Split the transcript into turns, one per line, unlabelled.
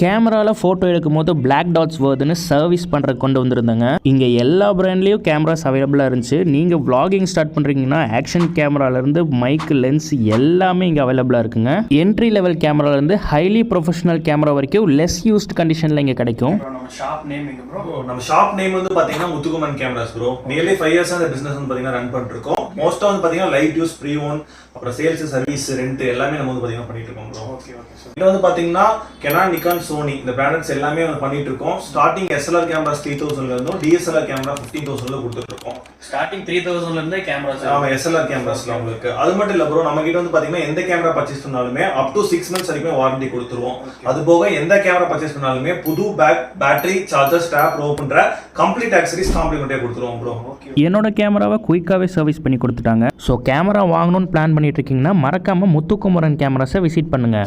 கேமராவில் ஃபோட்டோ எடுக்கும்போது black dots வருதுன்னு சர்வீஸ் பண்ணுறது கொண்டு வந்திருந்தாங்க. இங்கே எல்லா பிராண்ட்லேயும் கேமராஸ் அவைலபிளாக இருந்துச்சு. நீங்கள் vlogging ஸ்டார்ட் பண்ணுறீங்கன்னா ஆக்ஷன் கேமராலேருந்து மைக் லென்ஸ் எல்லாமே இங்கே அவைலபிளாக இருக்குங்க. என்ட்ரி லெவல் கேமராலேருந்து ஹைலி ப்ரொஃபஷனல் கேமரா வரைக்கும் லெஸ் யூஸ்ட் கண்டிஷனில் இங்கே கிடைக்கும்.
நம்ம ஷாப் நேம் எங்க ப்ரோ?
நம்ம ஷாப் நேம் வந்து பாத்தீங்கன்னா Muthukumaran cameras bro. Nearly 5 years அந்த பிசினஸ் வந்து பாத்தீங்கன்னா ரன் பண்ணிட்டு இருக்கோம். மோஸ்டா வந்து பாத்தீங்கன்னா லைட் யூஸ், ப்ரீ ஓன், அப்புறம் சேல்ஸ், சர்வீஸ், ரெண்ட் எல்லாமே நம்ம வந்து பாத்தீங்கன்னா பண்ணிட்டு இருக்கோம் ப்ரோ.
Okay okay sir.
இது வந்து பாத்தீங்கன்னா Canon, Nikon, Sony இந்த பிராண்ட்ஸ் எல்லாமே வந்து பண்ணிட்டு இருக்கோம். ஸ்டார்டிங் SLR கேமராஸ் 3000ல இருந்தும் DSLR கேமரா 15000ல கொடுத்துட்டு இருக்கோம்.
ஸ்டார்டிங் 3000ல இருந்தே கேமராஸ்.
ஆமா, SLR கேமராஸ்ல உங்களுக்கு. அது மட்டும் இல்ல ப்ரோ, நம்ம கிட்ட வந்து பாத்தீங்கன்னா எந்த கேமரா பர்ச்சேஸ் பண்ணாலுமே அப் டு 6 months வரைக்கும் வாரண்டி கொடுத்துருவோம். அது போக எந்த கேமரா பர்ச்சேஸ் பண்ணாலுமே புது பேட்டரி, சார்ஜர், ஸ்ட்ராப், ரோப் பண்ற கம்ப்ளீட் ஆக்சரிஸ் காம்ப்ளிமெண்டே கொடுத்துருவோம் ப்ரோ.
என்னோட கேமராவை குயிக்காகவே சர்வீஸ் பண்ணி கொடுத்துட்டாங்க. ஸோ கேமரா வாங்கணும்னு பிளான் பண்ணிட்டு இருக்கீங்கன்னா மறக்காமல் முத்துக்குமரன் கேமராஸை விசிட் பண்ணுங்கள்.